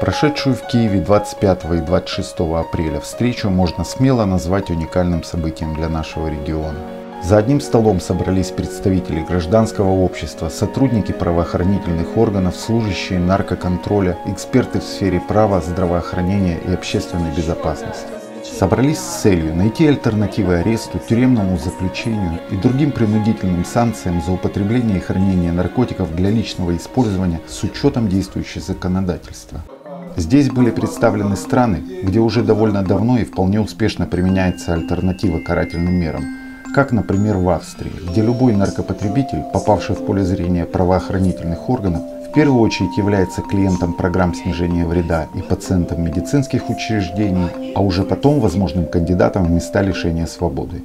Прошедшую в Киеве 25 и 26 апреля встречу можно смело назвать уникальным событием для нашего региона. За одним столом собрались представители гражданского общества, сотрудники правоохранительных органов, служащие наркоконтроля, эксперты в сфере права, здравоохранения и общественной безопасности. Собрались с целью найти альтернативы аресту, тюремному заключению и другим принудительным санкциям за употребление и хранение наркотиков для личного использования с учетом действующего законодательства. Здесь были представлены страны, где уже довольно давно и вполне успешно применяется альтернатива карательным мерам, как, например, в Австрии, где любой наркопотребитель, попавший в поле зрения правоохранительных органов, в первую очередь является клиентом программ снижения вреда и пациентом медицинских учреждений, а уже потом возможным кандидатом в места лишения свободы.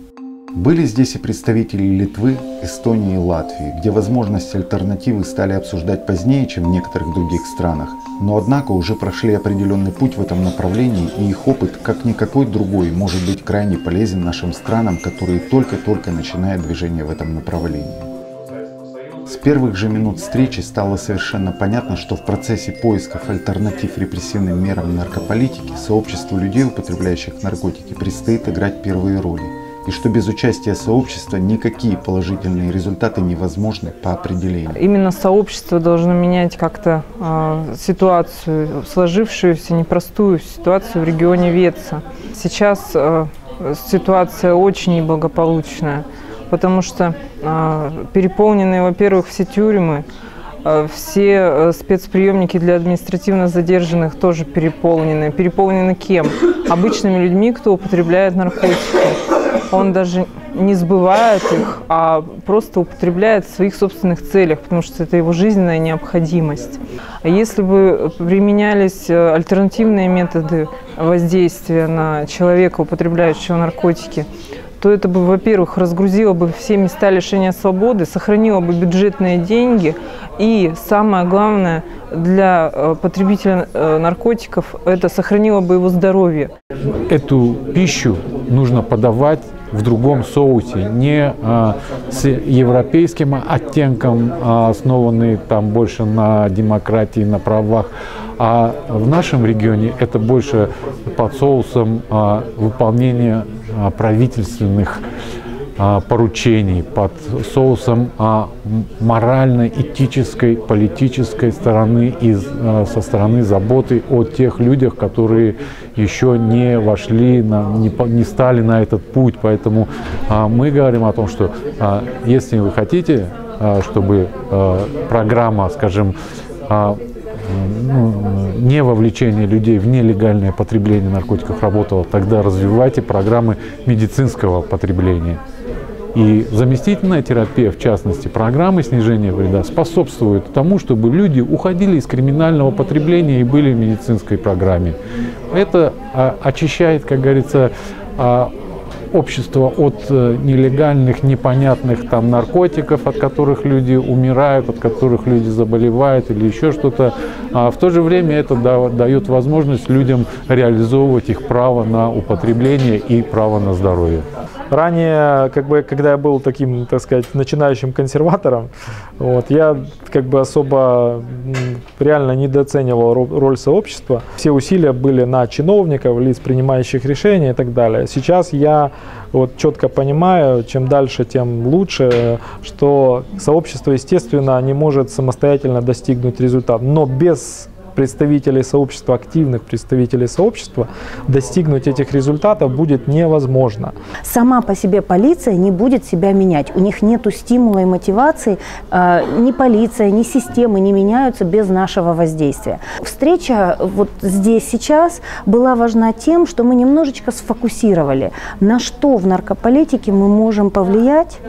Были здесь и представители Литвы, Эстонии и Латвии, где возможности альтернативы стали обсуждать позднее, чем в некоторых других странах, но однако уже прошли определенный путь в этом направлении, и их опыт, как никакой другой, может быть крайне полезен нашим странам, которые только-только начинают движение в этом направлении. С первых же минут встречи стало совершенно понятно, что в процессе поисков альтернатив репрессивным мерам наркополитики сообществу людей, употребляющих наркотики, предстоит играть первые роли, и что без участия сообщества никакие положительные результаты невозможны по определению. Именно сообщество должно менять как-то ситуацию, сложившуюся непростую ситуацию в регионе Ветса. Сейчас ситуация очень неблагополучная, потому что переполнены, во-первых, все тюрьмы, все спецприемники для административно задержанных тоже переполнены. Переполнены кем? Обычными людьми, кто употребляет наркотики. Он даже не сбывает их, а просто употребляет в своих собственных целях, потому что это его жизненная необходимость. А если бы применялись альтернативные методы воздействия на человека, употребляющего наркотики, то это бы, во-первых, разгрузило бы все места лишения свободы, сохранило бы бюджетные деньги и, самое главное, для потребителя наркотиков, это сохранило бы его здоровье. Эту пищу нужно подавать в другом соусе, не с европейским оттенком, основанный там больше на демократии, на правах, а в нашем регионе это больше под соусом выполнения правительственных поручений, под соусом морально-этической, политической стороны и со стороны заботы о тех людях, которые еще не вошли, не стали на этот путь. Поэтому мы говорим о том, что если вы хотите, чтобы программа, скажем, не вовлечение людей в нелегальное потребление наркотиков работало, тогда развивайте программы медицинского потребления. И заместительная терапия, в частности, программы снижения вреда, способствует тому, чтобы люди уходили из криминального потребления и были в медицинской программе. Это очищает, как говорится, общество от нелегальных, непонятных там наркотиков, от которых люди умирают, от которых люди заболевают или еще что-то. А в то же время это дает возможность людям реализовывать их право на употребление и право на здоровье. Ранее, когда я был таким, так сказать, начинающим консерватором, я особо реально недооценивал роль сообщества. Все усилия были на чиновников, лиц, принимающих решения и так далее. Сейчас я четко понимаю, чем дальше, тем лучше, что сообщество, естественно, не может самостоятельно достигнуть результата, но без представителей сообщества, активных представителей сообщества, достигнуть этих результатов будет невозможно. Сама по себе полиция не будет себя менять. У них нет стимула и мотивации. Ни полиция, ни системы не меняются без нашего воздействия. Встреча здесь сейчас была важна тем, что мы немножечко сфокусировали, на что в наркополитике мы можем повлиять,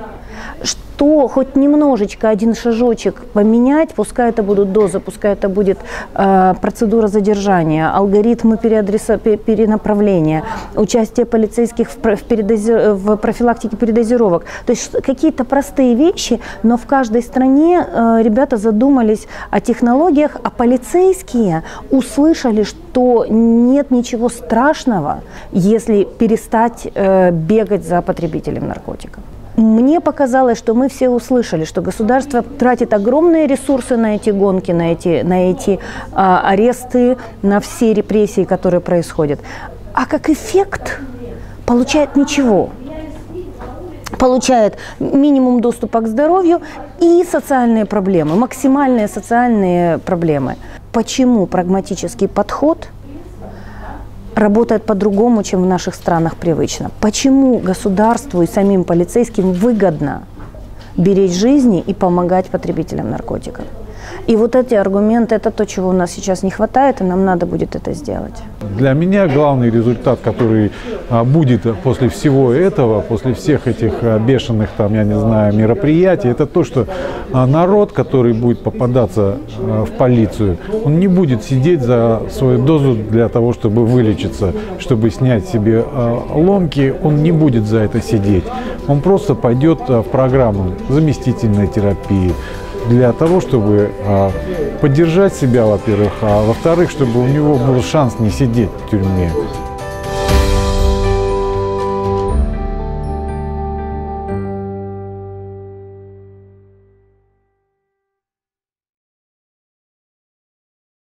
что хоть немножечко, один шажочек поменять, пускай это будут дозы, пускай это будет процедура задержания, алгоритмы перенаправления, участие полицейских в профилактике передозировок. То есть какие-то простые вещи, но в каждой стране ребята задумались о технологиях, а полицейские услышали, что нет ничего страшного, если перестать бегать за потребителем наркотиков. Мне показалось, что мы все услышали, что государство тратит огромные ресурсы на эти гонки, на эти аресты, на все репрессии, которые происходят. А как эффект получает ничего. Получает минимум доступа к здоровью и социальные проблемы, максимальные социальные проблемы. Почему прагматический подход работает по-другому, чем в наших странах привычно? Почему государству и самим полицейским выгодно беречь жизни и помогать потребителям наркотиков? И вот эти аргументы – это то, чего у нас сейчас не хватает, и нам надо будет это сделать. Для меня главный результат, который будет после всего этого, после всех этих бешеных, там, я не знаю, мероприятий, это то, что народ, который будет попадаться в полицию, он не будет сидеть за свою дозу для того, чтобы вылечиться, чтобы снять себе ломки, он не будет за это сидеть. Он просто пойдет в программу заместительной терапии, для того, чтобы поддержать себя, во-первых, а во-вторых, чтобы у него был шанс не сидеть в тюрьме.